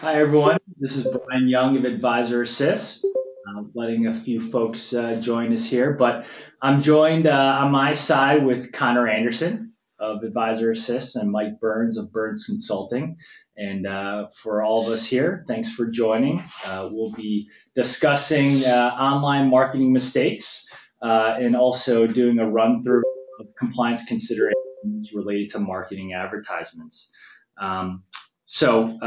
Hi, everyone. This is Brian Young of AdvisorAssist. Letting a few folks join us here, but I'm joined on my side with Connor Anderson of AdvisorAssist and Mike Byrnes of Byrnes Consulting. And for all of us here, thanks for joining. We'll be discussing online marketing mistakes and also doing a run through of compliance considerations related to marketing advertisements. Um, so,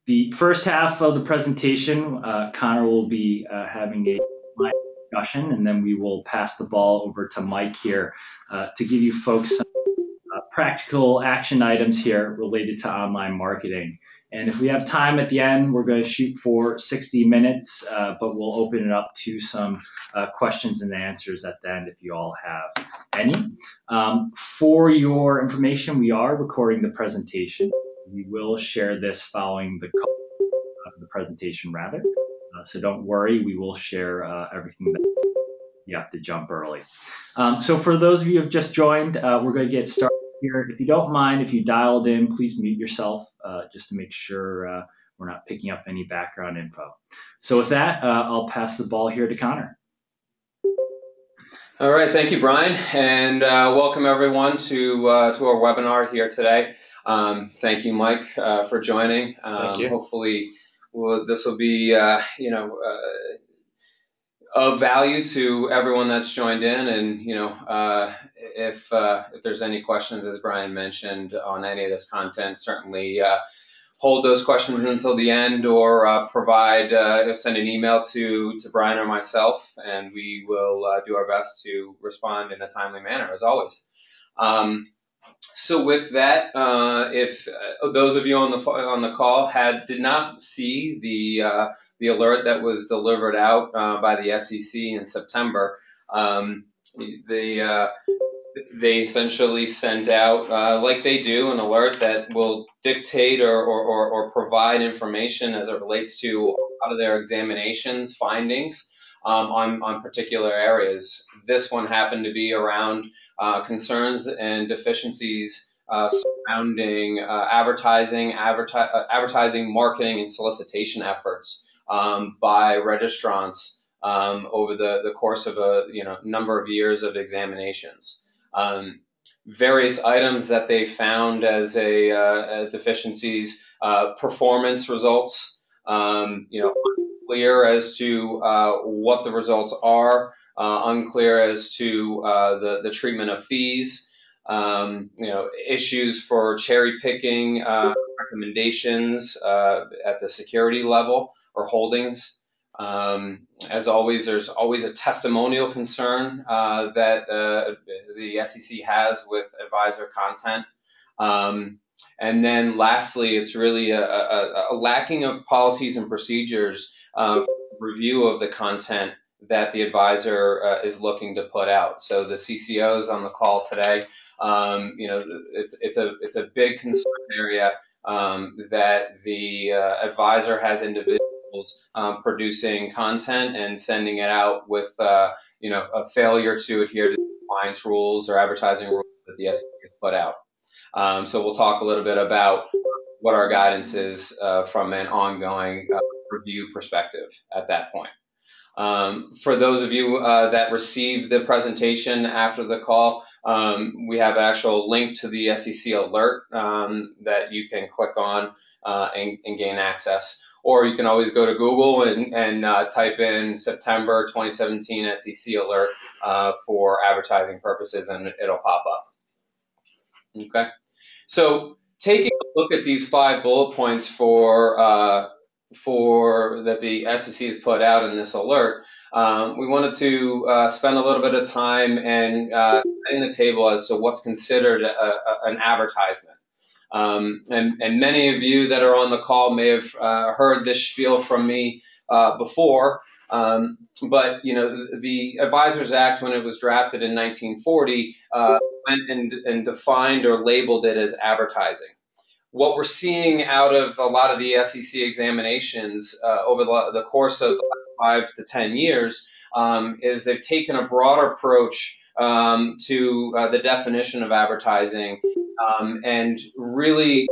the first half of the presentation, Connor will be having a discussion, and then we will pass the ball over to Mike here to give you folks some practical action items here related to online marketing. And if we have time at the end, we're going to shoot for 60 minutes, but we'll open it up to some questions and answers at the end if you all have any. For your information, we are recording the presentation. We will share this following the presentation rather. So don't worry, we will share everything that you have to jump early. So for those of you who have just joined, we're going to get started here. If you don't mind, if you dialed in, please mute yourself just to make sure we're not picking up any background info. So with that, I'll pass the ball here to Connor. All right, thank you, Brian, and welcome everyone to our webinar here today. Thank you, Mike, for joining. Thank you. Hopefully, this will be of value to everyone that's joined in, and if there's any questions, as Brian mentioned, on any of this content, certainly hold those questions until the end, or send an email to Brian or myself, and we will do our best to respond in a timely manner, as always. So with that, if those of you on the call did not see the alert that was delivered out by the SEC in September, they essentially sent out, like they do, an alert that will dictate or provide information as it relates to a lot of their examinations findings on particular areas. This one happened to be around concerns and deficiencies surrounding advertising, marketing, and solicitation efforts by registrants over the course of a number of years of examinations. Various items that they found as deficiencies, performance results, unclear as to what the results are, unclear as to the treatment of fees, issues for cherry picking recommendations at the security level or holdings. As always, there's always a testimonial concern that the SEC has with advisor content. And then lastly, it's really a lacking of policies and procedures review of the content that the advisor is looking to put out. So the CCOs on the call today, it's a big concern area that the advisor has individuals producing content and sending it out with a failure to adhere to compliance rules or advertising rules that the SEC has put out. So we'll talk a little bit about what our guidance is from an ongoing review perspective at that point. For those of you that received the presentation after the call, we have an actual link to the SEC alert that you can click on and gain access. Or you can always go to Google and type in September 2017 SEC alert for advertising purposes, and it'll pop up. Okay. So taking a look at these 5 bullet points for that the SEC has put out in this alert, we wanted to spend a little bit of time and setting the table as to what's considered an advertisement. And many of you that are on the call may have heard this spiel from me before, but the Advisors Act, when it was drafted in 1940, went and defined or labeled it as advertising. What we're seeing out of a lot of the SEC examinations over the course of 5 to 10 years is they've taken a broader approach to the definition of advertising and really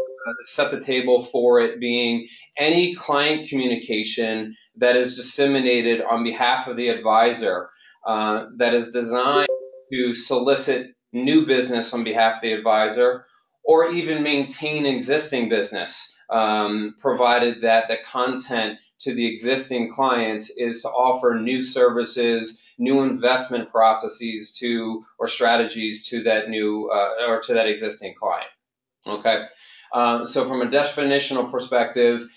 set the table for it being any client communication that is disseminated on behalf of the advisor that is designed to solicit new business on behalf of the advisor or even maintain existing business, provided that the content to the existing clients is to offer new services, new investment processes to or strategies to that new or to that existing client. Okay. So from a definitional perspective,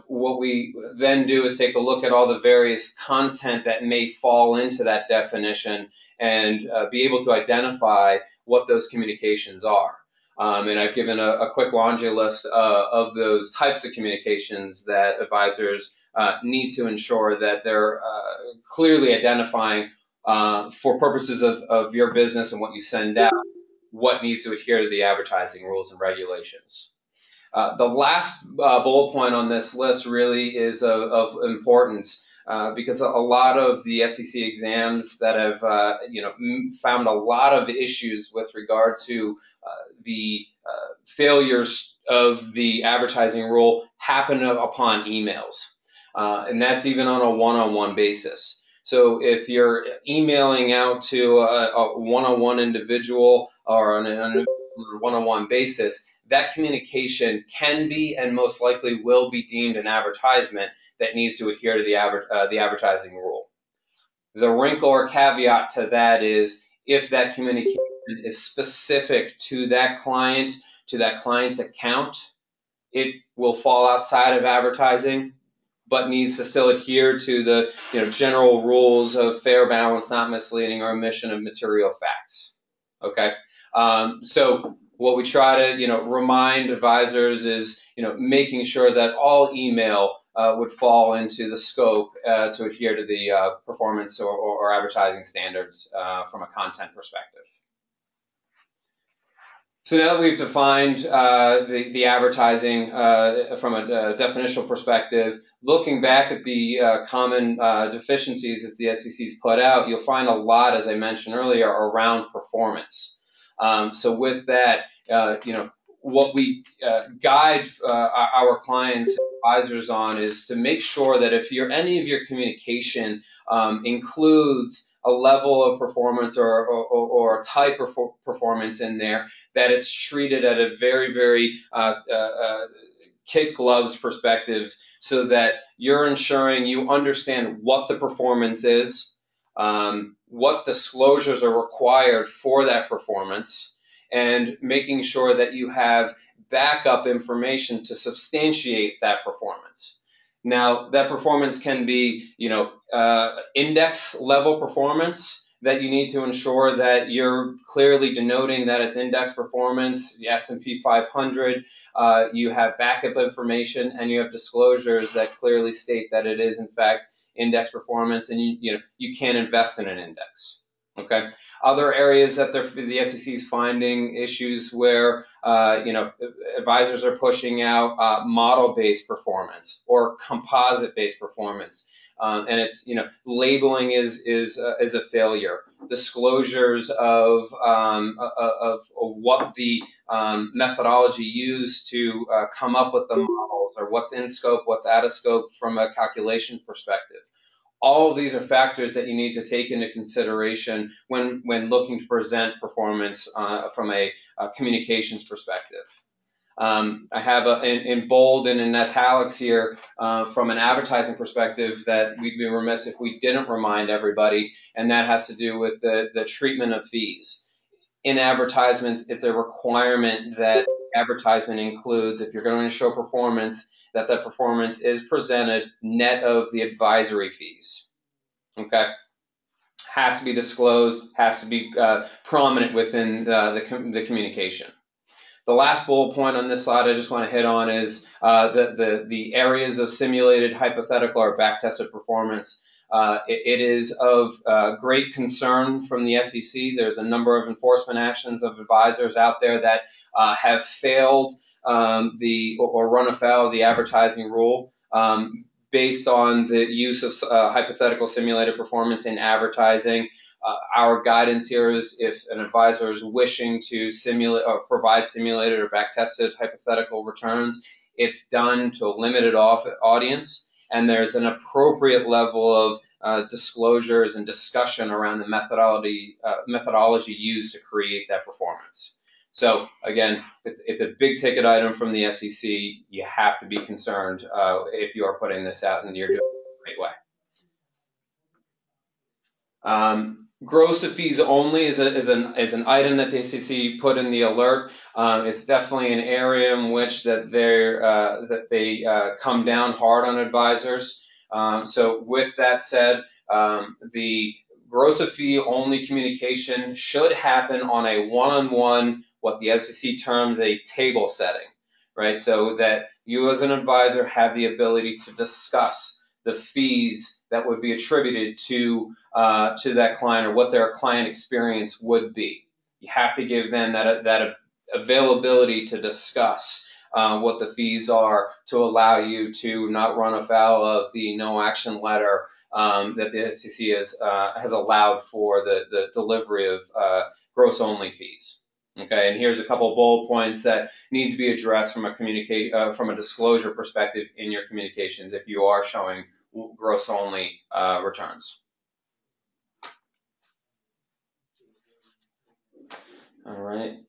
what we then do is take a look at all the various content that may fall into that definition and be able to identify what those communications are. And I've given a quick laundry list of those types of communications that advisors need to ensure that they're clearly identifying for purposes of your business and what you send out, what needs to adhere to the advertising rules and regulations. The last bullet point on this list really is of importance because a lot of the SEC exams that have found a lot of issues with regard to the failures of the advertising rule happen upon emails, and that's even on a one-on-one basis. So if you're emailing out to a one-on-one individual or on a one-on-one basis, that communication can be and most likely will be deemed an advertisement that needs to adhere to the advertising rule. The wrinkle or caveat to that is if that communication is specific to that client, to that client's account, it will fall outside of advertising, but needs to still adhere to the general rules of fair balance, not misleading, or omission of material facts. Okay, so what we try to remind advisors is making sure that all email would fall into the scope to adhere to the performance or advertising standards from a content perspective. So now that we've defined the advertising from a definitional perspective, looking back at the common deficiencies that the SEC's put out, you'll find a lot, as I mentioned earlier, around performance. So with that, what we guide our clients and advisors on is to make sure that if any of your communication includes a level of performance or a type of performance in there, that it's treated at a very, very kid gloves perspective, so that you're ensuring you understand what the performance is, what disclosures are required for that performance, and making sure that you have backup information to substantiate that performance. Now, that performance can be, index level performance that you need to ensure that you're clearly denoting that it's index performance, the S&P 500. You have backup information, and you have disclosures that clearly state that it is, in fact, index performance, and you can't invest in an index. Okay. Other areas that the SEC is finding issues where advisors are pushing out model-based performance or composite-based performance, and it's labeling is a failure. Disclosures of what the methodology used to come up with the models, or what's in scope, what's out of scope from a calculation perspective. All of these are factors that you need to take into consideration when looking to present performance from a communications perspective. I have in bold and in italics here from an advertising perspective that we'd be remiss if we didn't remind everybody, and that has to do with the treatment of fees. In advertisements, it's a requirement that advertisement includes, if you're going to show performance, that performance is presented net of the advisory fees. Okay, has to be disclosed, has to be prominent within the communication. The last bullet point on this slide I just want to hit on is the areas of simulated, hypothetical, or back-tested performance. It is of great concern from the SEC. There's a number of enforcement actions of advisors out there that have failed or run afoul of the advertising rule based on the use of hypothetical simulated performance in advertising. our guidance here is if an advisor is wishing to simulate or provide simulated or back-tested hypothetical returns, it's done to a limited audience, and there's an appropriate level of disclosures and discussion around the methodology used to create that performance. So again, it's a big ticket item from the SEC. You have to be concerned if you are putting this out and you're doing it the right way. Gross of fees only is an item that the SEC put in the alert. It's definitely an area in which that they come down hard on advisors. So with that said, the gross of fee only communication should happen on a one-on-one, what the SEC terms a table setting, right? So that you as an advisor have the ability to discuss the fees that would be attributed to that client or what their client experience would be. You have to give them that availability to discuss what the fees are to allow you to not run afoul of the no action letter that the SEC has allowed for the delivery of gross only fees. Okay, and here's a couple of bullet points that need to be addressed from a disclosure perspective in your communications if you are showing gross only returns. All right.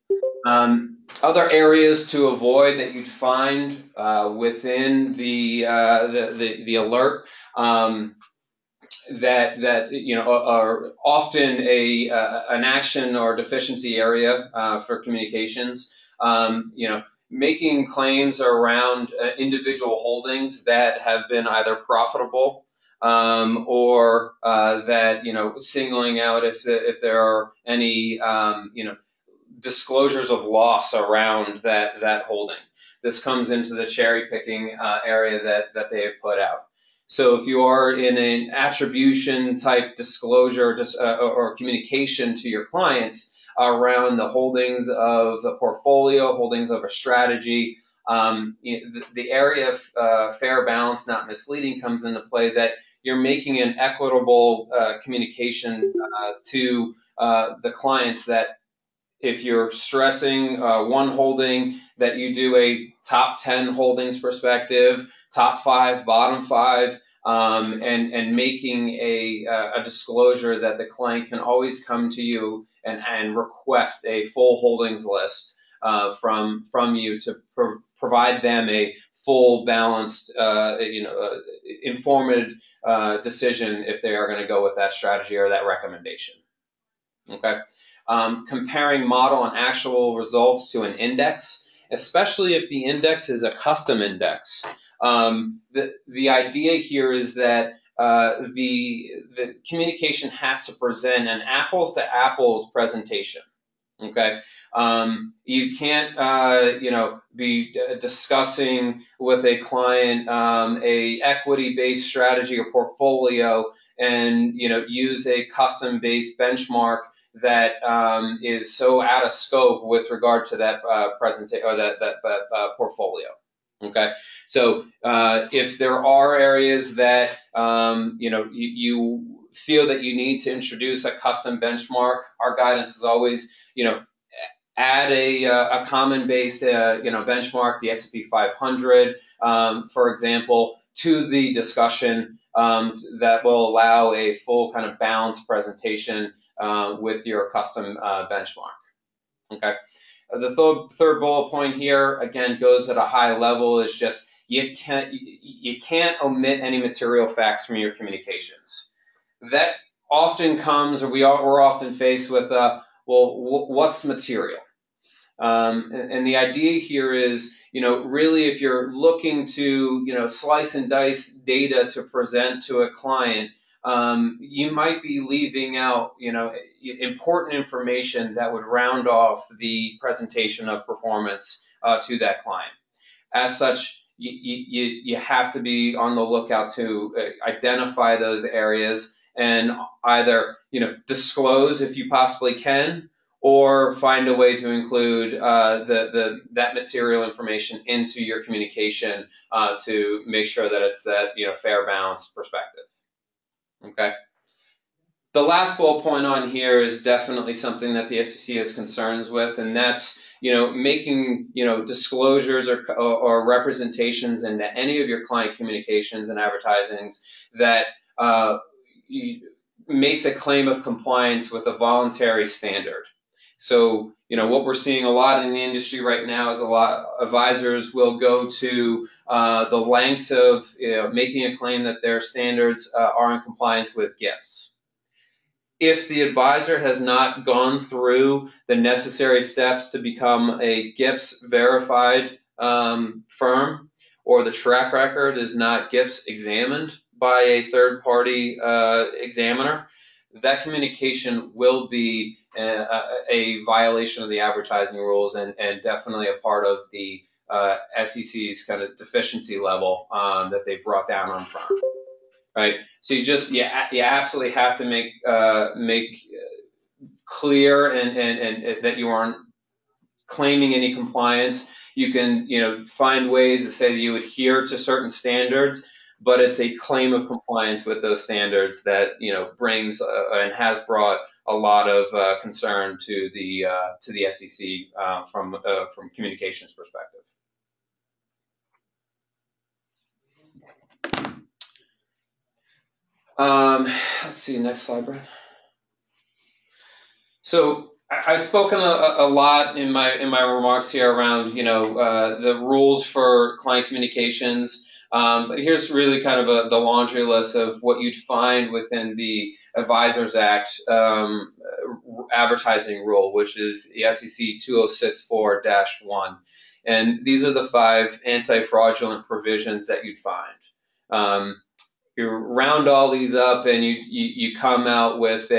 Other areas to avoid that you'd find within the alert that you know are often an action or deficiency area for communications. You know, making claims around individual holdings that have been either profitable or that, you know, singling out if there are any you know, disclosures of loss around that holding. This comes into the cherry picking area that they have put out. So if you are in an attribution type disclosure or communication to your clients around the holdings of a portfolio, holdings of a strategy, the area of fair balance, not misleading, comes into play, that you're making an equitable communication to the clients, that if you're stressing one holding, that you do a top 10 holdings perspective, top 5, bottom 5, and making a disclosure that the client can always come to you and request a full holdings list from you to provide them a full, balanced, informed decision if they are going to go with that strategy or that recommendation. Okay. Comparing model and actual results to an index, especially if the index is a custom index. The idea here is that the communication has to present an apples to apples presentation. Okay, you can't be discussing with a client a equity-based strategy or portfolio and use a custom-based benchmark that is so out of scope with regard to that presentation or that portfolio. Okay, so if there are areas that you feel that you need to introduce a custom benchmark, our guidance is always add a common based benchmark, the S&P 500, for example, to the discussion that will allow a full kind of balanced presentation with your custom benchmark. Okay. The third bullet point here, again, goes at a high level, is just you can't omit any material facts from your communications. That often comes, or we're often faced with, well, what's material? And the idea here is, really, if you're looking to, slice and dice data to present to a client, you might be leaving out, important information that would round off the presentation of performance to that client. As such, you have to be on the lookout to identify those areas and either, disclose if you possibly can, or find a way to include that material information into your communication to make sure that it's that fair balance perspective. Okay. The last bullet point on here is definitely something that the SEC has concerns with, and that's making disclosures or representations into any of your client communications and advertisings that makes a claim of compliance with a voluntary standard. So, what we're seeing a lot in the industry right now is a lot of advisors will go to the lengths of making a claim that their standards are in compliance with GIPS. If the advisor has not gone through the necessary steps to become a GIPS verified firm, or the track record is not GIPS examined by a third party examiner, that communication will be a violation of the advertising rules, and definitely a part of the SEC's kind of deficiency level that they brought down on firm. Right. So you absolutely have to make clear and that you aren't claiming any compliance. You can find ways to say that you adhere to certain standards, but it's a claim of compliance with those standards that brings and has brought a lot of concern to the SEC from communications perspective. Let's see, next slide, Brad. So I've spoken a lot in my remarks here around the rules for client communications. But here's really kind of the laundry list of what you'd find within the Advisors Act advertising rule, which is the SEC 2064-1. And these are the 5 anti-fraudulent provisions that you'd find. You round all these up and you come out with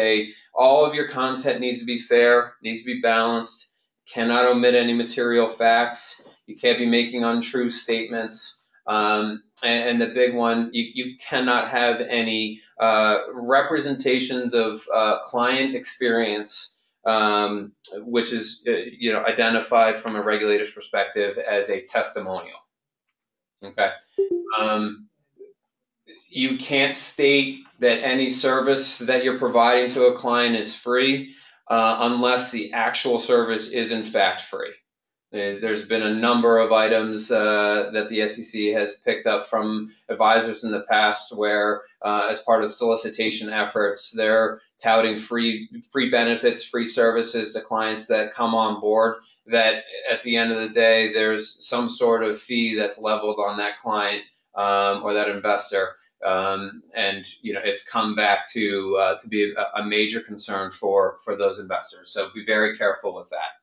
all of your content needs to be fair, needs to be balanced, cannot omit any material facts, you can't be making untrue statements, and the big one, you cannot have any representations of client experience, which is identified from a regulator's perspective as a testimonial. Okay. You can't state that any service that you're providing to a client is free unless the actual service is in fact free. There's been a number of items that the SEC has picked up from advisors in the past where, as part of solicitation efforts, they're touting free benefits, free services to clients that come on board, that at the end of the day, there's some sort of fee that's leveled on that client or that investor. And it's come back to be a major concern for those investors. So be very careful with that.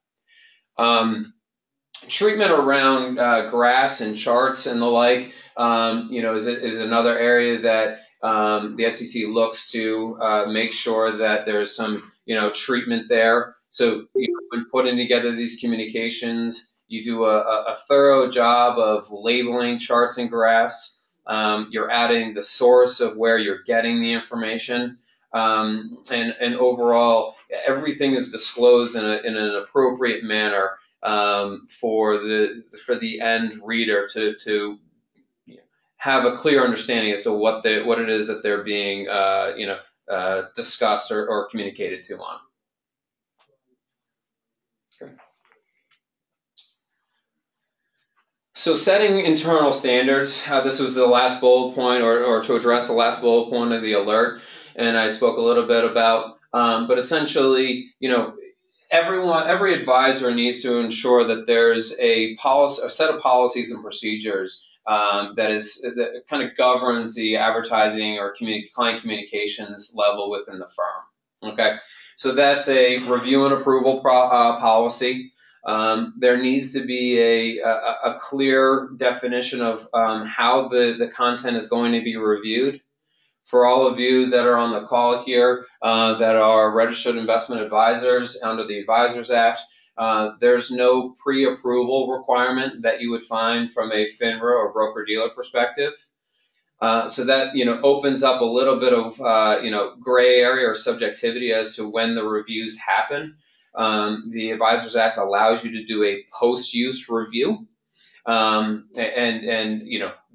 Treatment around graphs and charts and the like, is another area that the SEC looks to make sure that there's some treatment there. So when putting together these communications, you do a thorough job of labeling charts and graphs. You're adding the source of where you're getting the information, and overall, everything is disclosed in an appropriate manner for the end reader to have a clear understanding as to what it is that they're being discussed or communicated to on. Okay. So setting internal standards, this was the last bullet point, or to address the last bullet point of the alert, and I spoke a little bit about, but essentially, every advisor needs to ensure that there's a set of policies and procedures that kind of governs the advertising or client communications level within the firm. Okay, so that's a review and approval policy. There needs to be a clear definition of how the content is going to be reviewed. For all of you that are on the call here that are registered investment advisors under the Advisors Act, there's no pre-approval requirement that you would find from a FINRA or broker-dealer perspective. So that opens up a little bit of gray area or subjectivity as to when the reviews happen. The Advisors Act allows you to do a post-use review. and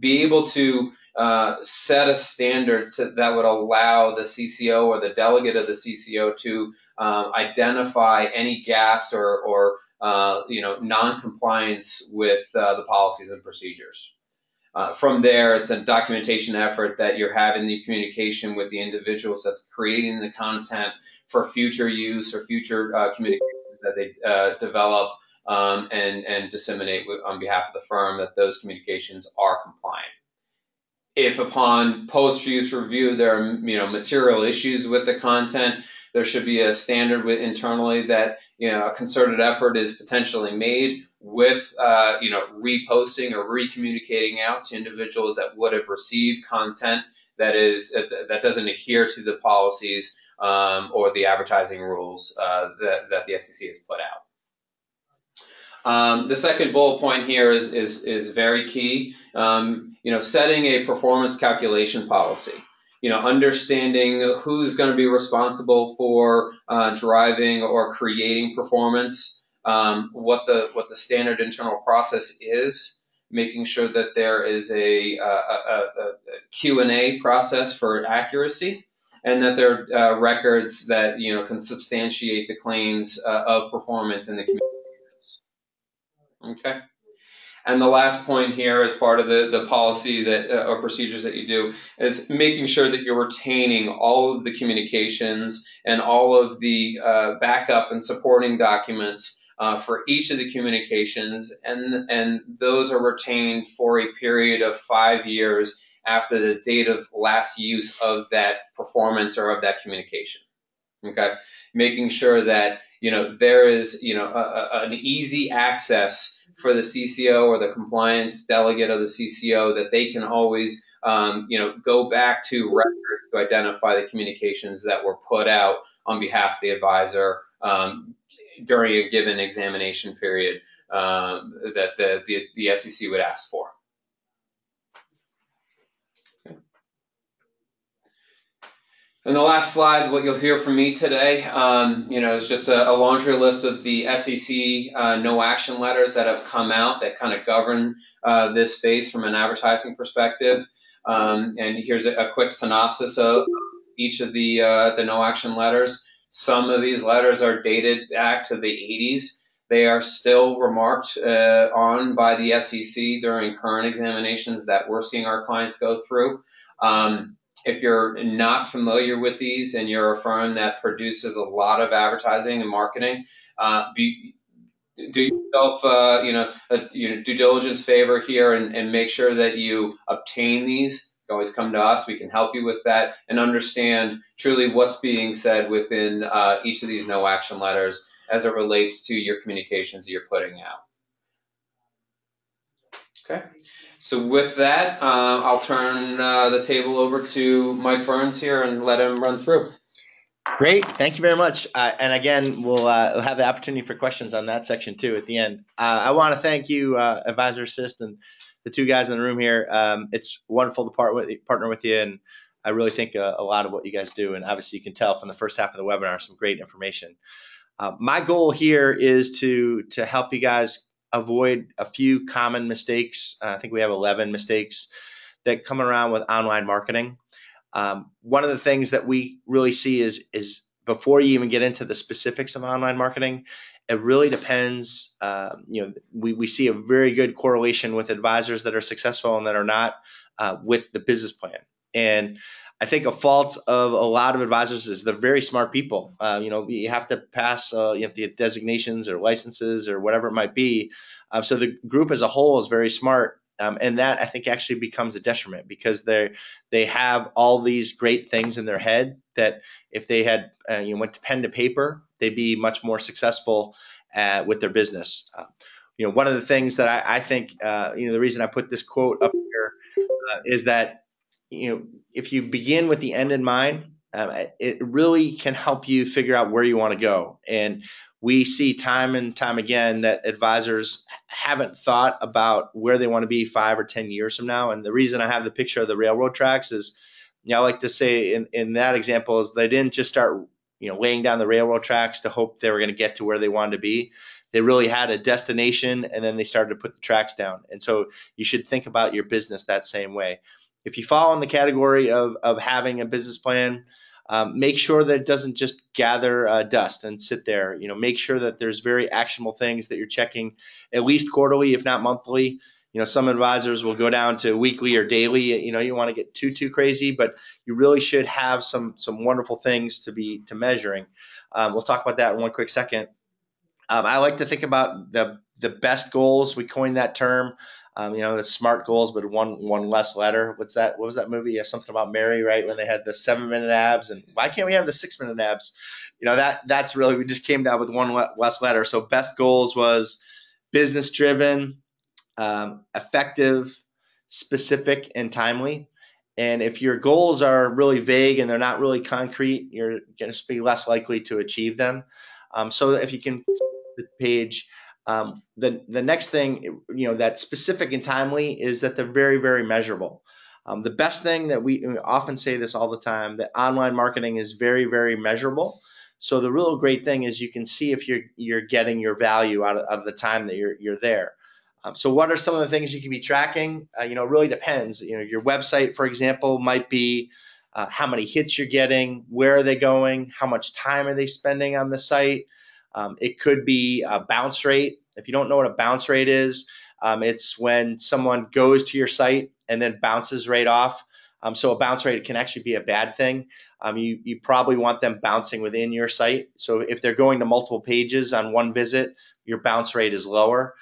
be able to set a standard that would allow the CCO or the delegate of the CCO to identify any gaps or non-compliance with the policies and procedures. From there, it's a documentation effort that you're having the communication with the individuals that's creating the content for future use or future communications that they develop and disseminate on behalf of the firm, that those communications are compliant. If upon post-use review there are material issues with the content, there should be a standard internally that a concerted effort is potentially made with reposting or recommunicating out to individuals that would have received content that doesn't adhere to the policies or the advertising rules that the SEC has put out. The second bullet point here is very key. Setting a performance calculation policy. Understanding who's going to be responsible for driving or creating performance, what the standard internal process is, making sure that there is a Q&A process for accuracy, and that there are records that can substantiate the claims of performance in the community. Okay. And the last point here, as part of the policy that or procedures that you do, is making sure that you're retaining all of the communications and all of the backup and supporting documents for each of the communications, and those are retained for a period of 5 years after the date of last use of that performance or of that communication. Okay, making sure that there is an easy access for the CCO or the compliance delegate of the CCO, that they can always go back to records to identify the communications that were put out on behalf of the advisor during a given examination period that the SEC would ask for. And the last slide, what you'll hear from me today, is just a laundry list of the SEC no action letters that have come out that kind of govern this space from an advertising perspective. And here's a quick synopsis of each of the no action letters. Some of these letters are dated back to the 80s. They are still remarked on by the SEC during current examinations that we're seeing our clients go through. If you're not familiar with these and you're a firm that produces a lot of advertising and marketing, do yourself due diligence favor here and make sure that you obtain these. You can always come to us. We can help you with that and understand truly what's being said within each of these no action letters as it relates to your communications that you're putting out. Okay. So with that, I'll turn the table over to Mike Byrnes here and let him run through. Great. Thank you very much. And again, we'll have the opportunity for questions on that section too at the end. I want to thank you, AdvisorAssist, and the two guys in the room here. It's wonderful to partner with you, and I really think a lot of what you guys do. And obviously, you can tell from the first half of the webinar some great information. My goal here is to help you guys avoid a few common mistakes. I think we have 11 mistakes that come around with online marketing. One of the things that we really see is before you even get into the specifics of online marketing, it really depends. We see a very good correlation with advisors that are successful and that are not with the business plan. And I think a fault of a lot of advisors is they're very smart people. You have to pass, you have to get designations or licenses or whatever it might be. So the group as a whole is very smart. And that I think actually becomes a detriment because they have all these great things in their head that if they had went to pen to paper, they'd be much more successful with their business. One of the things that I think the reason I put this quote up here is that if you begin with the end in mind, it really can help you figure out where you want to go. And we see time and time again that advisors haven't thought about where they want to be 5 or 10 years from now. And the reason I have the picture of the railroad tracks is, I like to say in that example is they didn't just start laying down the railroad tracks to hope they were going to get to where they wanted to be. They really had a destination, and then they started to put the tracks down. And so you should think about your business that same way. If you fall in the category of having a business plan, make sure that it doesn't just gather dust and sit there. Make sure that there's very actionable things that you're checking at least quarterly, if not monthly. Some advisors will go down to weekly or daily. You don't want to get too crazy, but you really should have some wonderful things to measuring. We'll talk about that in one quick second. I like to think about the best goals. We coined that term. The SMART goals, but one less letter. What was that movie? Something about Mary, right? When they had the 7-minute abs, and why can't we have the 6-minute abs? That's really, we just came down with one less letter. So best goals was business driven, effective, specific, and timely. And if your goals are really vague and they're not really concrete, you're going to be less likely to achieve them. So if you can the page, the next thing, that's specific and timely is that they're very, very measurable. The best thing that we often say this all the time, that online marketing is very, very measurable. So the real great thing is you can see if you're getting your value out of the time that you're there. So what are some of the things you can be tracking? It really depends. Your website, for example, might be how many hits you're getting, where are they going, how much time are they spending on the site. It could be a bounce rate. If you don't know what a bounce rate is, it's when someone goes to your site and then bounces right off. So a bounce rate can actually be a bad thing. You probably want them bouncing within your site. So if they're going to multiple pages on one visit, your bounce rate is lower.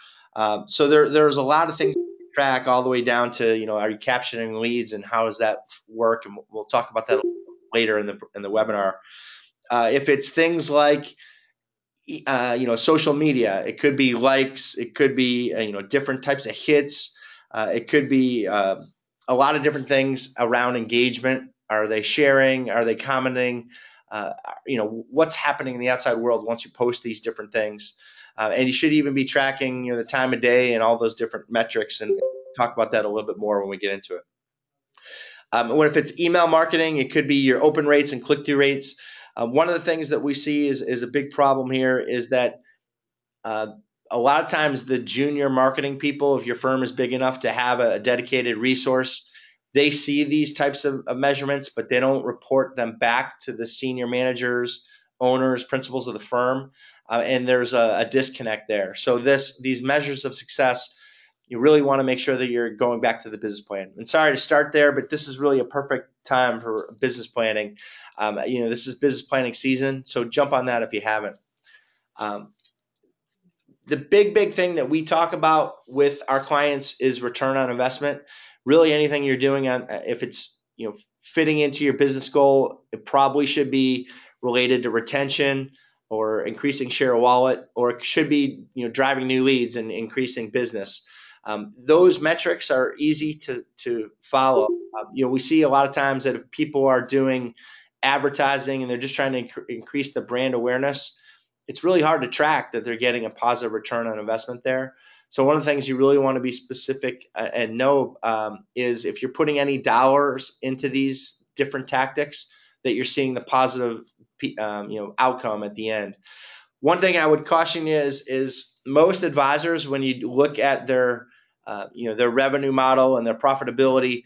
So there's a lot of things to track, all the way down to, are you capturing leads and how does that work? And we'll talk about that later in the webinar. If it's things like social media, it could be likes, it could be different types of hits, it could be a lot of different things around engagement. Are they sharing? Are they commenting? What's happening in the outside world once you post these different things? And you should even be tracking the time of day and all those different metrics, and talk about that a little bit more when we get into it. If it's email marketing, it could be your open rates and click-through rates. One of the things that we see is a big problem here is that a lot of times the junior marketing people, if your firm is big enough to have a dedicated resource, they see these types of measurements, but they don't report them back to the senior managers, owners, principals of the firm, and there's a disconnect there. So these measures of success, you really want to make sure that you're going back to the business plan. And sorry to start there, but this is really a perfect time for business planning. This is business planning season, so jump on that if you haven't. The big thing that we talk about with our clients is return on investment. Really, anything you're doing if it's fitting into your business goal, it probably should be related to retention or increasing share of wallet, or it should be driving new leads and increasing business. Those metrics are easy to follow. We see a lot of times that if people are doing advertising and they're just trying to increase the brand awareness, it's really hard to track that they're getting a positive return on investment there. So one of the things you really want to be specific and know is if you're putting any dollars into these different tactics, that you're seeing the positive outcome at the end. One thing I would caution you is most advisors, when you look at their revenue model and their profitability,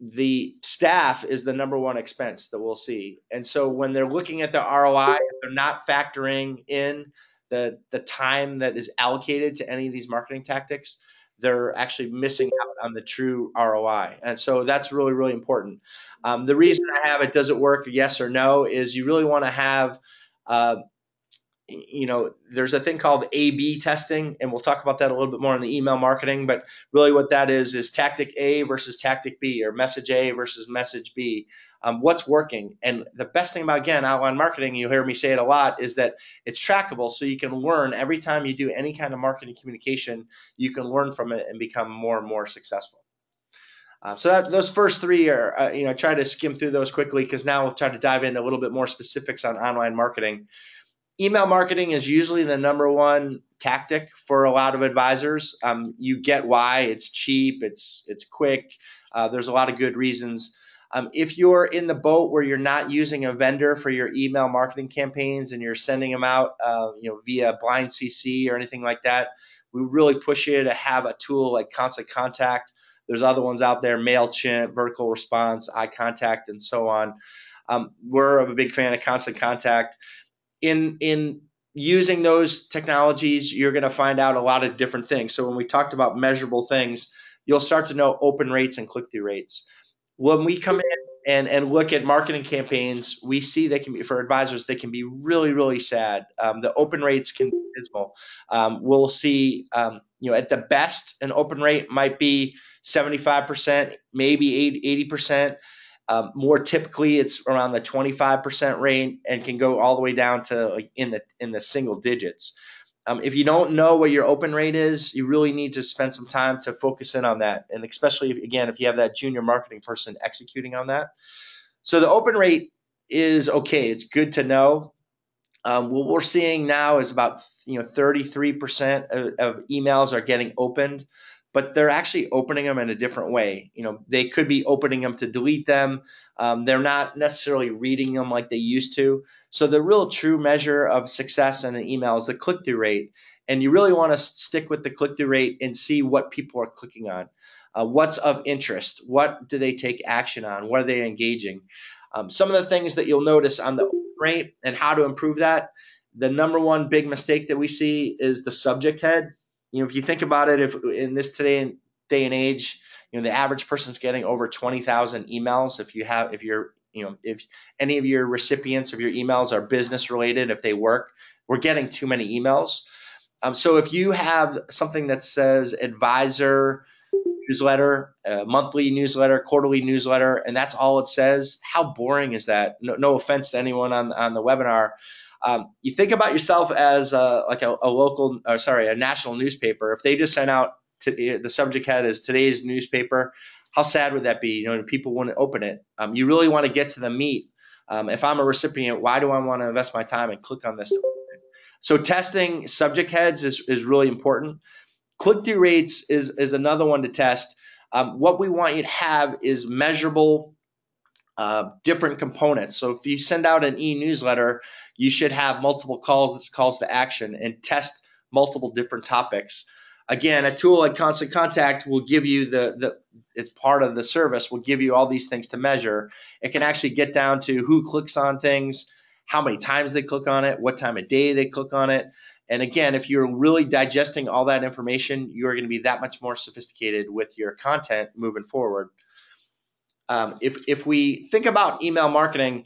the staff is the number one expense that we'll see. And so when they're looking at the ROI, if they're not factoring in the time that is allocated to any of these marketing tactics, they're actually missing out on the true ROI. And so that's really, really important. The reason I have it, does it work, yes or no, is you really want to have there's a thing called A/B testing, and we'll talk about that a little bit more in the email marketing. But really what that is tactic A versus tactic B, or message A versus message B. What's working? And the best thing about, again, outbound marketing, you'll hear me say it a lot, is that it's trackable, so you can learn every time you do any kind of marketing communication. You can learn from it and become more and more successful. So those first three are, try to skim through those quickly, because now we'll try to dive into a little bit more specifics on online marketing. Email marketing is usually the number one tactic for a lot of advisors. You get why. It's cheap. It's quick. There's a lot of good reasons. If you're in the boat where you're not using a vendor for your email marketing campaigns and you're sending them out, via blind CC or anything like that, we really push you to have a tool like Constant Contact. There's other ones out there, MailChimp, Vertical Response, iContact, and so on. We're a big fan of Constant Contact. In using those technologies, you're going to find out a lot of different things. So when we talked about measurable things, you'll start to know open rates and click-through rates. When we come in and look at marketing campaigns, we see they can be, for advisors, they can be really, really sad. The open rates can be dismal. We'll see, at the best, an open rate might be 75%, maybe 80%. More typically, it's around the 25% rate and can go all the way down to like in the single digits. If you don't know what your open rate is, you really need to spend some time to focus in on that. And especially, if you have that junior marketing person executing on that. So the open rate is okay. It's good to know. What we're seeing now is about 33% of emails are getting opened, but they're actually opening them in a different way. They could be opening them to delete them. They're not necessarily reading them like they used to. So the real true measure of success in an email is the click-through rate. And you really want to stick with the click-through rate and see what people are clicking on. What's of interest? What do they take action on? What are they engaging? Some of the things that you'll notice on the open rate and how to improve that, the number one big mistake that we see is the subject head. If you think about it, if in this day and age, the average person's getting over 20,000 emails. If any of your recipients of your emails are business related, if they work, we're getting too many emails. So if you have something that says advisor newsletter, monthly newsletter, quarterly newsletter, and that's all it says, how boring is that? No offense to anyone on the webinar. You think about yourself as a national newspaper. If they just sent out the subject head as today's newspaper, how sad would that be? People wouldn't open it. You really want to get to the meat. If I'm a recipient, why do I want to invest my time and click on this? So testing subject heads is really important. Click-through rates is another one to test. What we want you to have is measurable different components. So if you send out an e-newsletter, you should have multiple calls to action and test multiple different topics. Again, a tool like Constant Contact will give you it's part of the service, will give you all these things to measure. It can actually get down to who clicks on things, how many times they click on it, what time of day they click on it. And again, if you're really digesting all that information, you're going to be that much more sophisticated with your content moving forward. If we think about email marketing,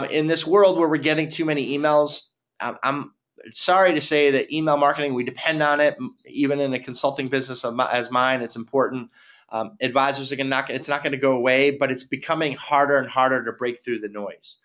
in this world where we're getting too many emails, I'm sorry to say that email marketing, we depend on it. Even in a consulting business as mine, it's important. Advisors it's not going to go away, but it's becoming harder and harder to break through the noise.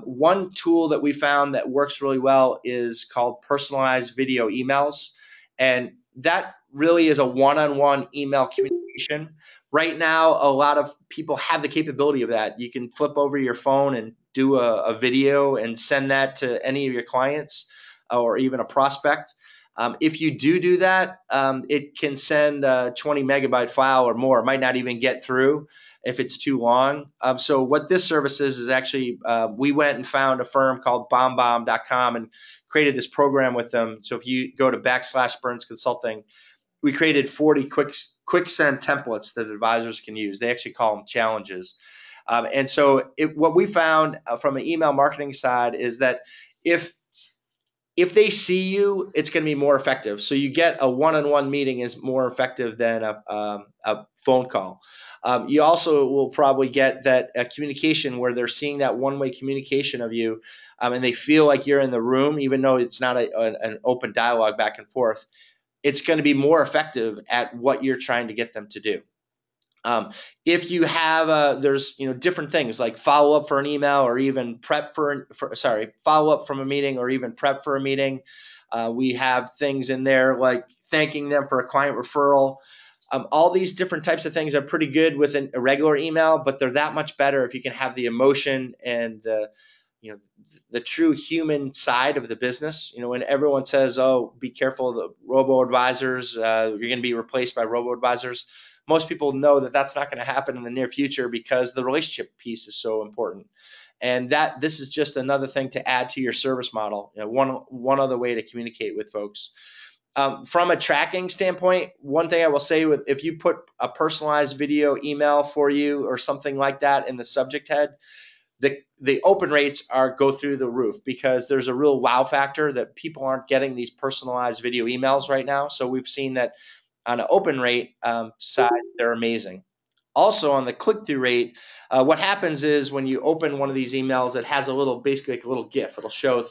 One tool that we found that works really well is called personalized video emails. And that really is a one-on-one email communication. Right now, a lot of people have the capability of that. You can flip over your phone and do a video and send that to any of your clients or even a prospect. If you do that, it can send a 20 megabyte file or more. It might not even get through if it's too long. So what this service is actually, we went and found a firm called BombBomb.com and created this program with them. So if you go to /Byrnes Consulting, we created 40 quick send templates that advisors can use. They actually call them challenges. And so what we found from an email marketing side is that if they see you, it's going to be more effective. So you get a one-on-one meeting is more effective than a phone call. You also will probably get that communication where they're seeing that one-way communication of you, and they feel like you're in the room, even though it's not an open dialogue back and forth. It's going to be more effective at what you're trying to get them to do. If you have there's different things like follow up for an email or even prep follow up from a meeting or even prep for a meeting. We have things in there like thanking them for a client referral. All these different types of things are pretty good with a regular email, but they're that much better if you can have the emotion and the true human side of the business. When everyone says, "Oh, be careful, the robo advisors, you're going to be replaced by robo advisors." most people know that that's not going to happen in the near future because the relationship piece is so important. And that this is just another thing to add to your service model. One other way to communicate with folks. From a tracking standpoint, one thing I will say with if you put a personalized video email for you or something like that in the subject head, the open rates go through the roof because there's a real wow factor that people aren't getting these personalized video emails right now. So we've seen that on an open rate side, they're amazing. Also on the click-through rate, what happens is when you open one of these emails, it has basically like a little GIF. It'll show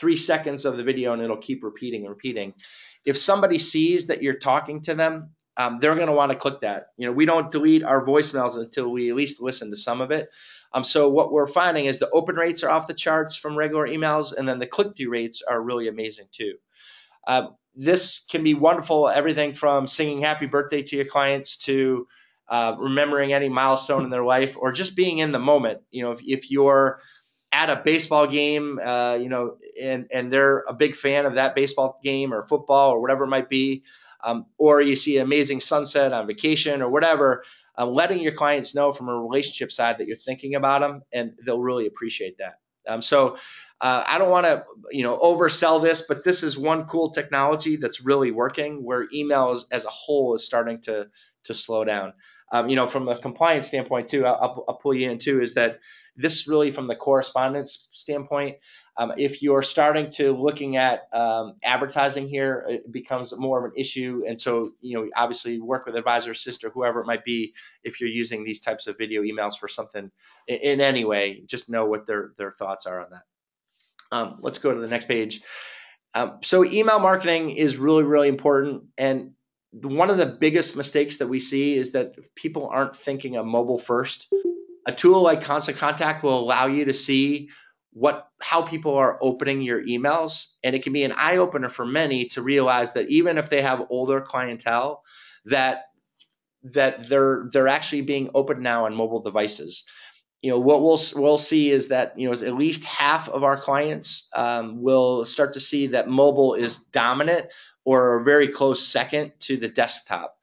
3 seconds of the video and it'll keep repeating and repeating. If somebody sees that you're talking to them, they're going to want to click that. We don't delete our voicemails until we at least listen to some of it. So what we're finding is the open rates are off the charts from regular emails, and then the click-through rates are really amazing too. This can be wonderful, everything from singing happy birthday to your clients to remembering any milestone in their life, or just being in the moment. If you're at a baseball game, and they're a big fan of that baseball game or football or whatever it might be, or you see an amazing sunset on vacation or whatever, letting your clients know from a relationship side that you're thinking about them, and they'll really appreciate that. I don't want to, oversell this, but this is one cool technology that's really working where email as a whole is starting to slow down. From a compliance standpoint too, I'll pull you in too, is that this really from the correspondence standpoint, if you're starting to looking at advertising here, it becomes more of an issue. And so, obviously work with AdvisorAssist or whoever it might be. If you're using these types of video emails for something in any way, just know what their thoughts are on that. Let's go to the next page. So email marketing is really, really important. And one of the biggest mistakes that we see is that people aren't thinking of mobile first. A tool like Constant Contact will allow you to see how people are opening your emails, and it can be an eye opener for many to realize that even if they have older clientele, that they're actually being opened now on mobile devices. What we'll see is that at least half of our clients will start to see that mobile is dominant or a very close second to the desktop.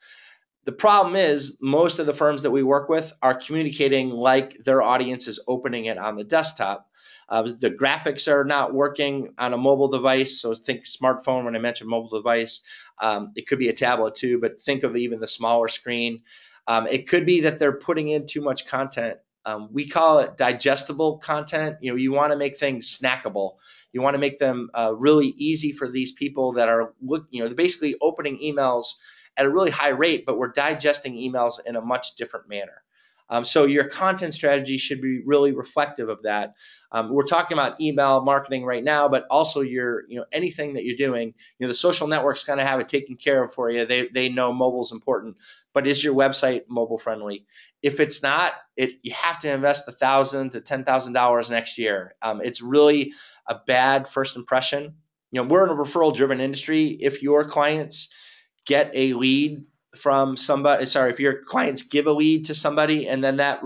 The problem is most of the firms that we work with are communicating like their audience is opening it on the desktop. The graphics are not working on a mobile device. So think smartphone when I mentioned mobile device. It could be a tablet too, but think of even the smaller screen. It could be that they're putting in too much content. We call it digestible content. You want to make things snackable. You want to make them really easy for these people that are basically opening emails at a really high rate, but we're digesting emails in a much different manner. So your content strategy should be really reflective of that. We're talking about email marketing right now, but also anything that you're doing, the social networks kind of have it taken care of for you. They know mobile is important, but is your website mobile friendly? If it's not, you have to invest $1,000 to $10,000 next year. It's really a bad first impression. We're in a referral driven industry. If your clients get a lead from somebody, if your clients give a lead to somebody and then that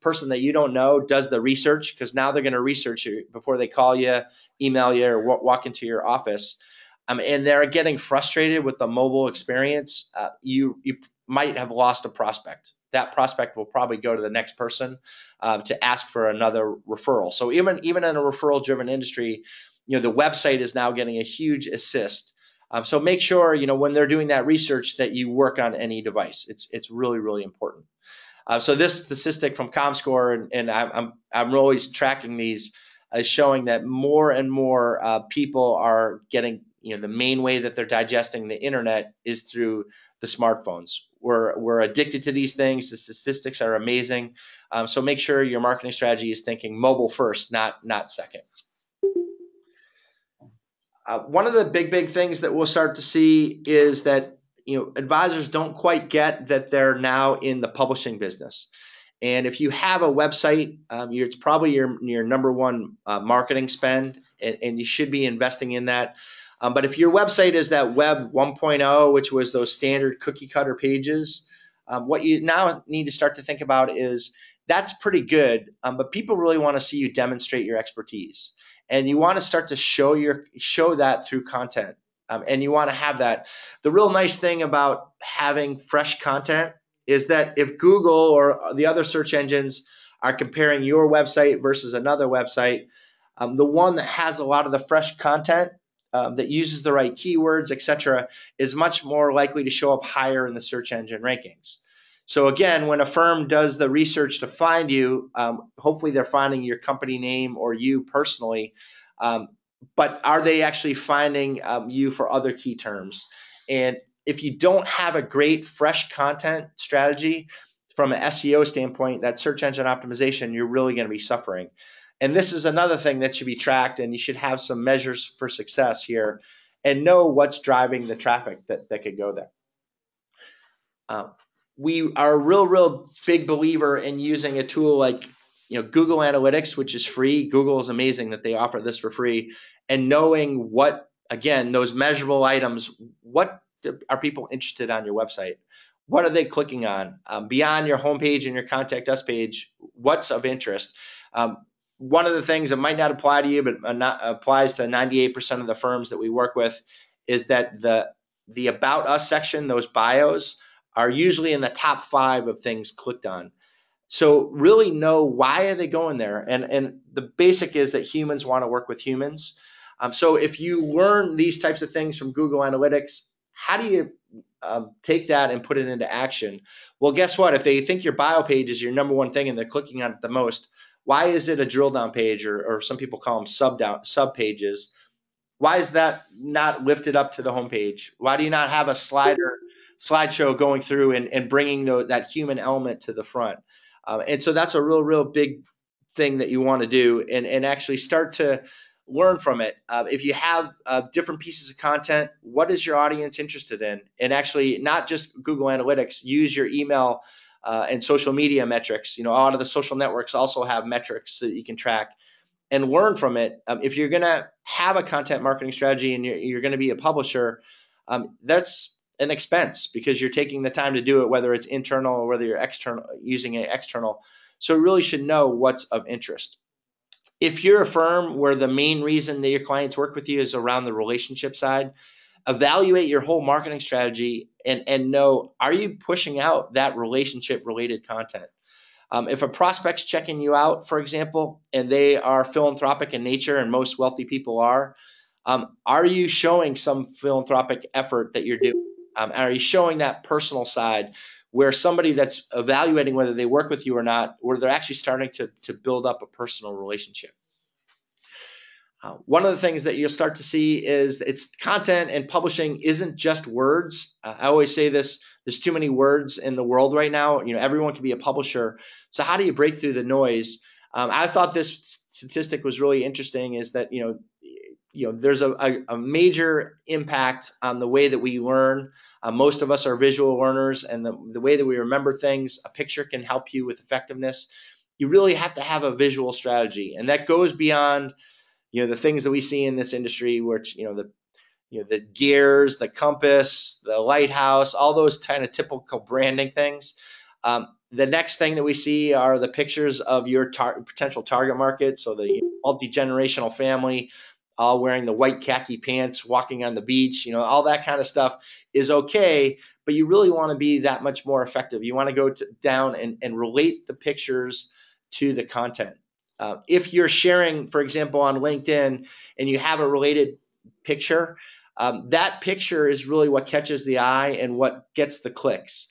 person that you don't know does the research, because now they're going to research you before they call you, email you, or walk into your office, and they're getting frustrated with the mobile experience, you might have lost a prospect. That prospect will probably go to the next person to ask for another referral. So even in a referral driven industry, the website is now getting a huge assist. So make sure, when they're doing that research that you work on any device. It's really, really important. So this statistic from ComScore, and I'm always tracking these, is showing that more and more people are getting, the main way that they're digesting the internet is through the smartphones. We're addicted to these things. The statistics are amazing. So make sure your marketing strategy is thinking mobile first, not second. One of the big things that we'll start to see is that advisors don't quite get that they're now in the publishing business. And if you have a website, it's probably your number one marketing spend, and you should be investing in that. But if your website is that Web 1.0, which was those standard cookie cutter pages, what you now need to start to think about is that's pretty good, but people really want to see you demonstrate your expertise. And you want to start to show that through content. and you want to have that. The real nice thing about having fresh content is that if Google or the other search engines are comparing your website versus another website, the one that has a lot of the fresh content that uses the right keywords, etc., is much more likely to show up higher in the search engine rankings. So again, when a firm does the research to find you, hopefully they're finding your company name or you personally, but are they actually finding you for other key terms? And if you don't have a great fresh content strategy from an SEO standpoint, that search engine optimization, you're really going to be suffering. And this is another thing that should be tracked, and you should have some measures for success here and know what's driving the traffic that could go there. We are a real big believer in using a tool like Google Analytics, which is free. Google is amazing that they offer this for free, and knowing what, again, those measurable items, what are people interested on your website? What are they clicking on? Beyond your homepage and your contact us page, what's of interest? One of the things that might not apply to you, but applies to 98% of the firms that we work with, is that the About Us section, those bios, are usually in the top 5 of things clicked on. So really know, why are they going there? And the basic is that humans want to work with humans. So if you learn these types of things from Google Analytics, how do you take that and put it into action? Well, guess what? If they think your bio page is your number one thing and they're clicking on it the most, why is it a drill down page, or some people call them sub pages? Why is that not lifted up to the homepage? Why do you not have a slideshow going through and bringing that human element to the front? And so that's a real big thing that you want to do, and actually start to learn from it. If you have different pieces of content, what is your audience interested in? And actually, not just Google Analytics, use your email and social media metrics. A lot of the social networks also have metrics that you can track and learn from it. If you're going to have a content marketing strategy and you're going to be a publisher, that's an expense, because you're taking the time to do it, whether it's internal or whether you're external, using it external. So you really should know what's of interest. If you're a firm where the main reason that your clients work with you is around the relationship side, evaluate your whole marketing strategy and know, are you pushing out that relationship related content? If a prospect's checking you out, for example, and they are philanthropic in nature, and most wealthy people are you showing some philanthropic effort that you're doing? Are you showing that personal side, where somebody that's evaluating whether they work with you or not, where they're actually starting to build up a personal relationship? One of the things that you'll start to see is it's content and publishing isn't just words. I always say this, there's too many words in the world right now. Everyone can be a publisher. So how do you break through the noise? I thought this statistic was really interesting, is that, there's a major impact on the way that we learn. Most of us are visual learners, and the way that we remember things, a picture can help you with effectiveness. You really have to have a visual strategy, and that goes beyond the things that we see in this industry, which the gears, the compass, the lighthouse, all those kind of typical branding things. The next thing that we see are the pictures of your potential target market. So the multi-generational family, all wearing the white khaki pants, walking on the beach, all that kind of stuff is okay, but you really want to be that much more effective. You want to go down and relate the pictures to the content. If you're sharing, for example, on LinkedIn, and you have a related picture, that picture is really what catches the eye and what gets the clicks.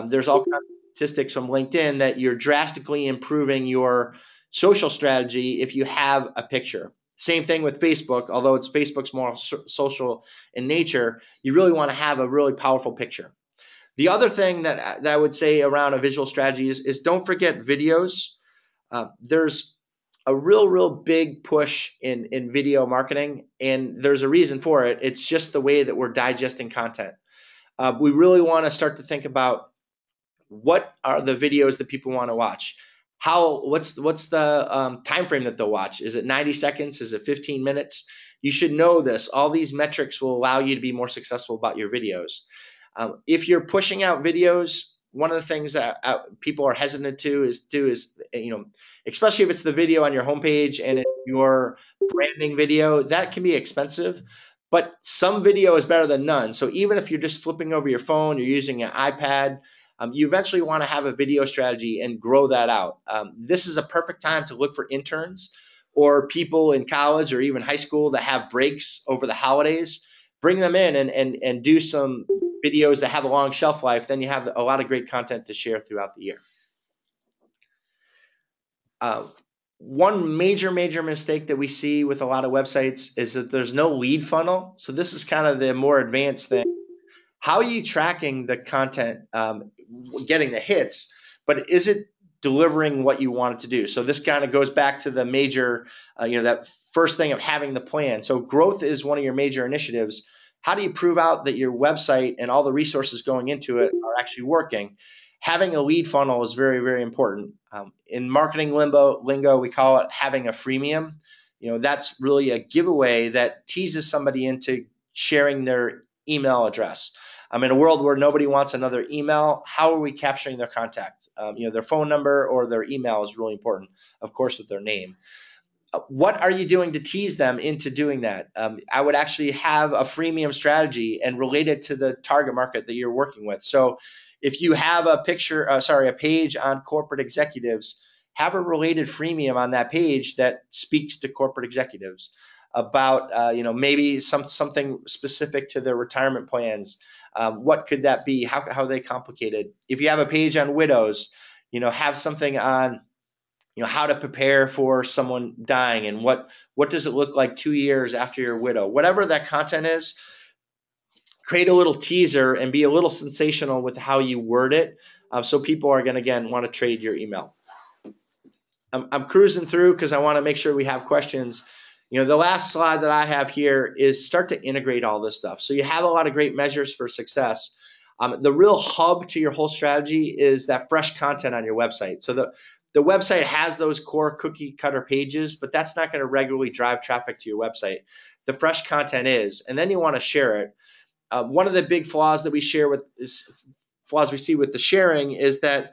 There's all kinds of statistics from LinkedIn that you're drastically improving your social strategy if you have a picture. Same thing with Facebook, although Facebook's more social in nature, you really want to have a really powerful picture. The other thing that I would say around a visual strategy is don't forget videos. There's a real big push in video marketing, and there's a reason for it. It's just the way that we're digesting content. We really want to start to think about, what are the videos that people want to watch? What's the time frame that they'll watch? Is it 90 seconds? Is it 15 minutes? You should know this. All these metrics will allow you to be more successful about your videos. If you're pushing out videos, one of the things that people are hesitant to is especially if it's the video on your homepage and it's your branding video, that can be expensive. but some video is better than none. So even if you're just flipping over your phone, you're using an iPad, you eventually want to have a video strategy and grow that out. This is a perfect time to look for interns or people in college or even high school that have breaks over the holidays. Bring them in and do some videos that have a long shelf life. Then you have a lot of great content to share throughout the year. One major mistake that we see with a lot of websites is that there's no lead funnel. So this is kind of the more advanced thing. How are you tracking the content, getting the hits, but is it delivering what you want it to do? So this kind of goes back to the major, that first thing of having the plan. So growth is one of your major initiatives. How do you prove out that your website and all the resources going into it are actually working? Having a lead funnel is very, very important. In marketing lingo, we call it having a freemium. That's really a giveaway that teases somebody into sharing their email address. In a world where nobody wants another email, how are we capturing their contact? Their phone number or their email is really important, of course, with their name. What are you doing to tease them into doing that? I would actually have a freemium strategy and relate it to the target market that you're working with. So if you have a page on corporate executives, have a related freemium on that page that speaks to corporate executives about, maybe something specific to their retirement plans. What could that be? How are they complicated? If you have a page on widows, have something on how to prepare for someone dying and what does it look like 2 years after you're a widow. Whatever that content is, create a little teaser and be a little sensational with how you word it, so people are going to, again, want to trade your email. I'm cruising through because I want to make sure we have questions. The last slide that I have here is start to integrate all this stuff. So you have a lot of great measures for success. The real hub to your whole strategy is that fresh content on your website. So the website has those core cookie cutter pages, but that's not going to regularly drive traffic to your website. The fresh content is, and then you want to share it. One of the big flaws that we see with the sharing is that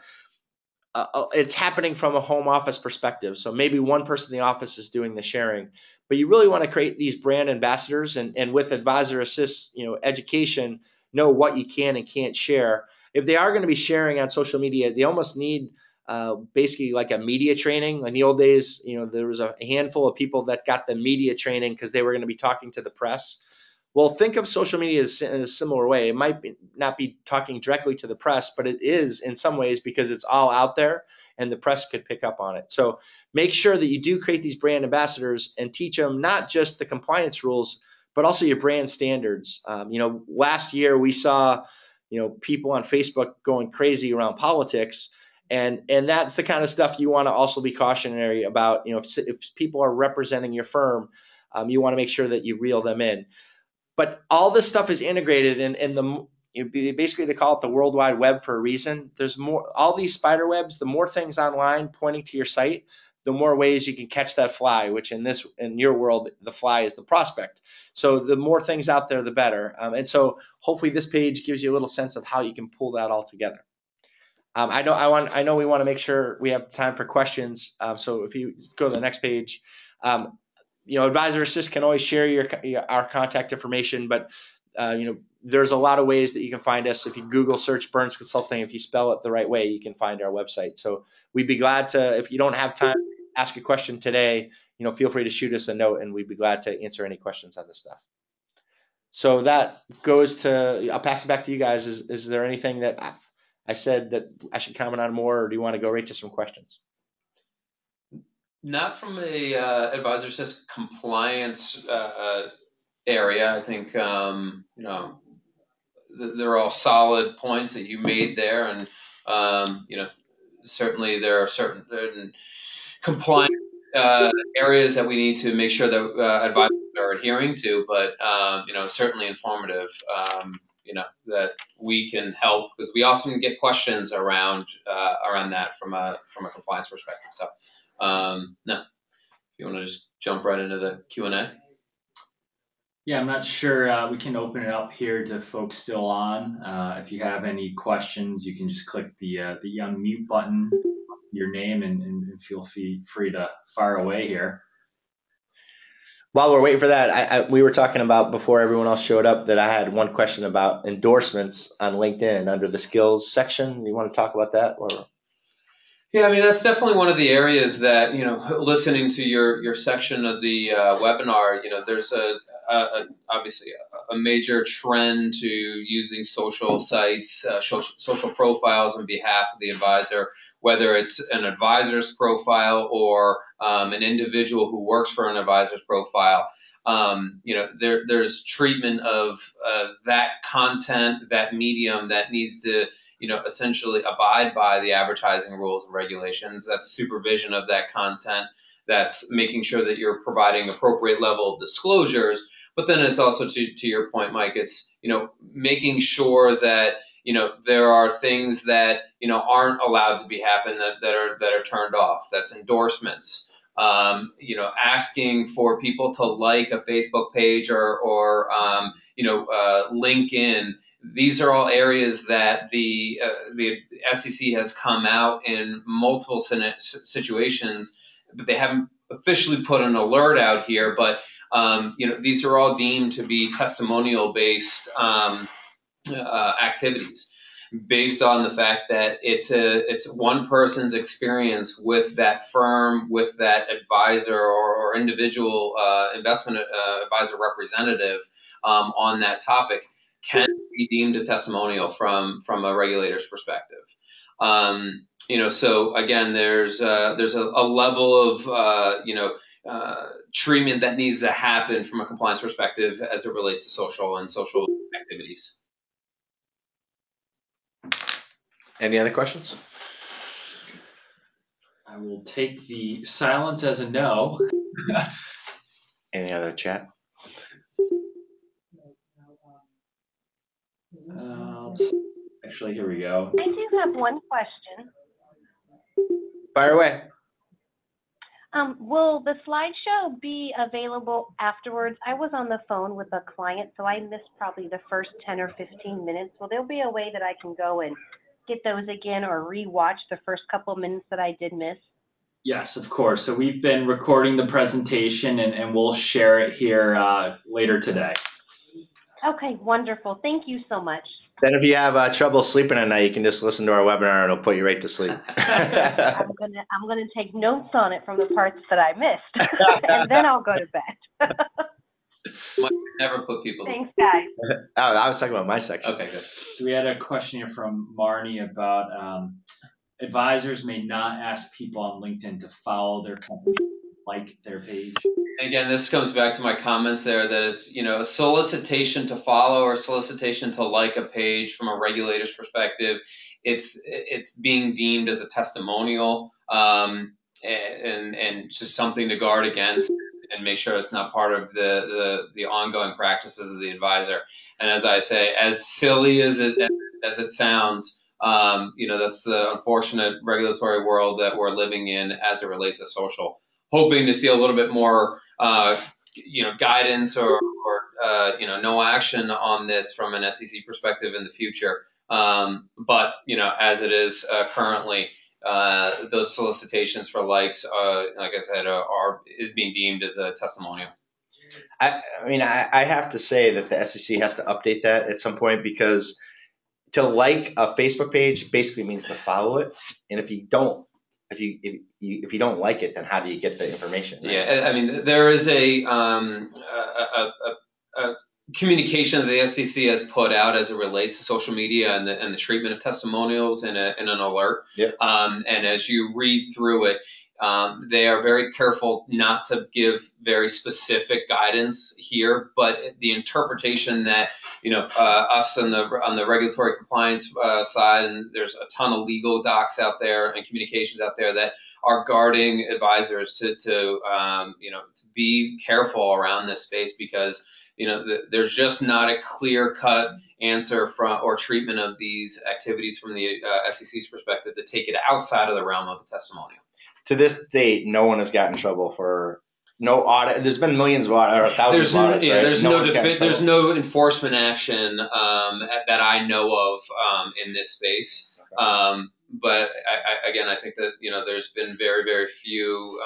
it's happening from a home office perspective. So maybe one person in the office is doing the sharing, but you really want to create these brand ambassadors, and with Advisor Assist, education, know what you can and can't share. If they are going to be sharing on social media, they almost need basically like a media training. In the old days, there was a handful of people that got the media training because they were going to be talking to the press. Well, think of social media in a similar way. It might not be talking directly to the press, but it is in some ways because it's all out there and the press could pick up on it. So make sure that you do create these brand ambassadors and teach them not just the compliance rules, but also your brand standards. Last year we saw, people on Facebook going crazy around politics. And that's the kind of stuff you want to also be cautionary about. If people are representing your firm, you want to make sure that you reel them in. But all this stuff is integrated, and basically they call it the World Wide Web for a reason. There's more, all these spider webs. The more things online pointing to your site, the more ways you can catch that fly. Which in your world, the fly is the prospect. So the more things out there, the better. And so hopefully this page gives you a little sense of how you can pull that all together. I know we want to make sure we have time for questions. So if you go to the next page. Advisor Assist can always share our contact information, but there's a lot of ways that you can find us. If you Google search Byrnes Consulting, if you spell it the right way, you can find our website. So we'd be glad to, if you don't have time to ask a question today, feel free to shoot us a note and we'd be glad to answer any questions on this stuff. So that goes to, I'll pass it back to you guys. Is there anything that I said that I should comment on more, or do you want to go right to some questions? Not from a Advisor Assist compliance area. I think they're all solid points that you made there, and certainly there are certain compliance areas that we need to make sure that advisors are adhering to, but certainly informative. That we can help, because we often get questions around that from a compliance perspective. So. No, if you want to just jump right into the Q&A. Yeah, I'm not sure. We can open it up here to folks still on. If you have any questions, you can just click the unmute button, your name, and feel free to fire away here. while we're waiting for that, we were talking about before everyone else showed up that I had one question about endorsements on LinkedIn under the skills section. You want to talk about that? Or? Yeah, I mean, that's definitely one of the areas that, listening to your section of the webinar, there's obviously a major trend to using social sites, social profiles on behalf of the advisor, whether it's an advisor's profile or an individual who works for an advisor's profile. There's treatment of that content, that medium that needs to essentially abide by the advertising rules and regulations. That's supervision of that content. That's making sure that you're providing appropriate level of disclosures. But then it's also to your point, Mike, it's, making sure that, there are things that, aren't allowed to be happen that are turned off. That's endorsements. Asking for people to like a Facebook page or LinkedIn. These are all areas that the SEC has come out in multiple situations, but they haven't officially put an alert out here. But these are all deemed to be testimonial-based activities, based on the fact that it's one person's experience with that firm, with that advisor or individual investment advisor representative on that topic can be deemed a testimonial from a regulator's perspective. So again, there's a level of treatment that needs to happen from a compliance perspective as it relates to social activities. Any other questions? I will take the silence as a no. Any other chat? Actually, here we go. I do have one question. Fire away. Will the slideshow be available afterwards? I was on the phone with a client, so I missed probably the first 10 or 15 minutes. Will there be a way that I can go and get those again or re-watch the first couple of minutes that I did miss? Yes, of course. So we've been recording the presentation and we'll share it here later today. Okay, wonderful. Thank you so much. Then if you have trouble sleeping at night, you can just listen to our webinar and it'll put you right to sleep. I'm gonna take notes on it from the parts that I missed, and then I'll go to bed. Never put people. Thanks, guys. Oh, I was talking about my section. Okay, good. So we had a question here from Marnie about advisors may not ask people on LinkedIn to follow their company, like their page. Again, this comes back to my comments there that it's, a solicitation to follow or solicitation to like a page from a regulator's perspective. It's being deemed as a testimonial and just something to guard against and make sure it's not part of the ongoing practices of the advisor. And as I say, as silly as it sounds, that's the unfortunate regulatory world that we're living in as it relates to social. Hoping to see a little bit more, guidance or no action on this from an SEC perspective in the future. But as it is currently, those solicitations for likes, like I said, is being deemed as a testimonial. I have to say that the SEC has to update that at some point, because to like a Facebook page basically means to follow it, and if you don't like it, then how do you get the information? Right? Yeah, I mean, there is a communication that the SEC has put out as it relates to social media and the treatment of testimonials in an alert. Yeah. And as you read through it, they are very careful not to give very specific guidance here, but the interpretation that us on the regulatory compliance side, and there's a ton of legal docs out there and communications out there that are guarding advisors to be careful around this space, because there's just not a clear-cut answer or treatment of these activities from the SEC's perspective to take it outside of the realm of the testimonial. To this date, no one has gotten in trouble for no audit. There's been millions of audits, or thousands of audits. Yeah, right? there's no enforcement action that I know of in this space. again, I think that there's been very, very few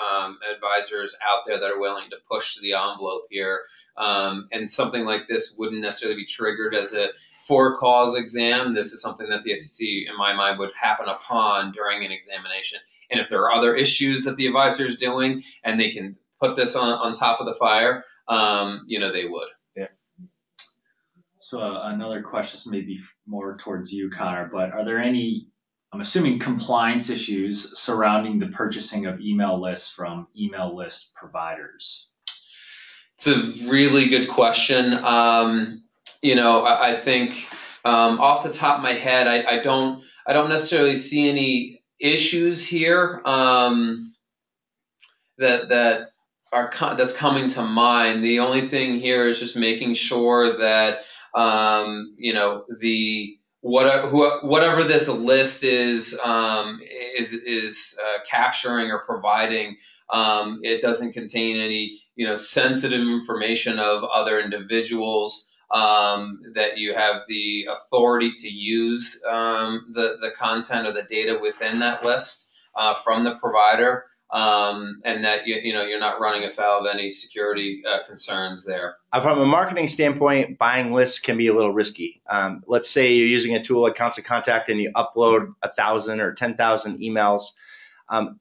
advisors out there that are willing to push the envelope here, and something like this wouldn't necessarily be triggered as a for-cause exam. This is something that the SEC, in my mind, would happen upon during an examination. And if there are other issues that the advisor is doing, and they can put this on top of the fire, they would. Yeah. So another question, this may be more towards you, Connor, but are there any, I'm assuming, compliance issues surrounding the purchasing of email lists from email list providers? It's a really good question. I think off the top of my head, I don't necessarily see any issues here that's coming to mind. The only thing here is just making sure that whatever this list is capturing or providing, it doesn't contain any sensitive information of other individuals, that you have the authority to use the content or the data within that list from the provider, and that you're not running afoul of any security concerns there. From a marketing standpoint, buying lists can be a little risky. Let's say you're using a tool like Constant Contact and you upload 1,000 or 10,000 emails.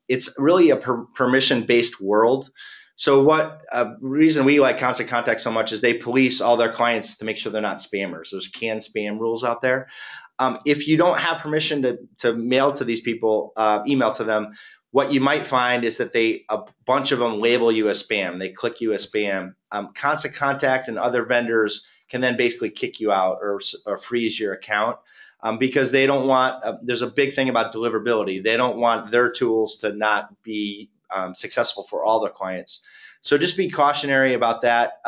It's really a permission-based world. So what reason we like Constant Contact so much is they police all their clients to make sure they're not spammers. There's canned spam rules out there. If you don't have permission to mail to these people, email to them, what you might find is that a bunch of them label you as spam. They click you as spam. Constant Contact and other vendors can then basically kick you out or freeze your account, because they don't want, there's a big thing about deliverability. They don't want their tools to not be successful for all their clients. So just be cautionary about that.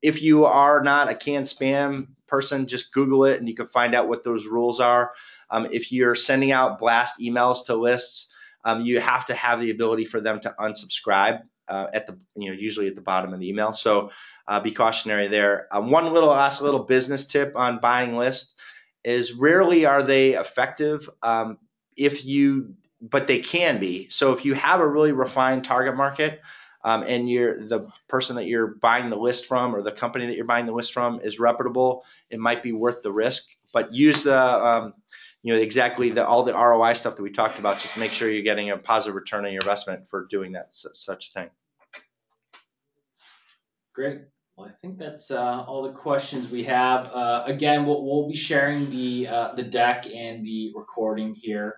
If you are not a canned spam person, just Google it and you can find out what those rules are. If you're sending out blast emails to lists, you have to have the ability for them to unsubscribe usually at the bottom of the email. So be cautionary there. One last little business tip on buying lists is rarely are they effective, but they can be. So if you have a really refined target market, and the person that you're buying the list from or the company that you're buying the list from is reputable, it might be worth the risk. But use all the ROI stuff that we talked about. Just make sure you're getting a positive return on your investment for doing that such a thing. Great. Well, I think that's all the questions we have. Again, we'll be sharing the deck and the recording here,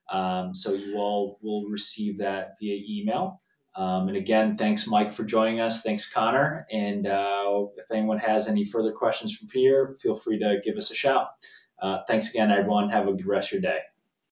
so you all will receive that via email. And again, thanks, Mike, for joining us. Thanks, Connor. And if anyone has any further questions from here, feel free to give us a shout. Thanks again, everyone. Have a good rest of your day.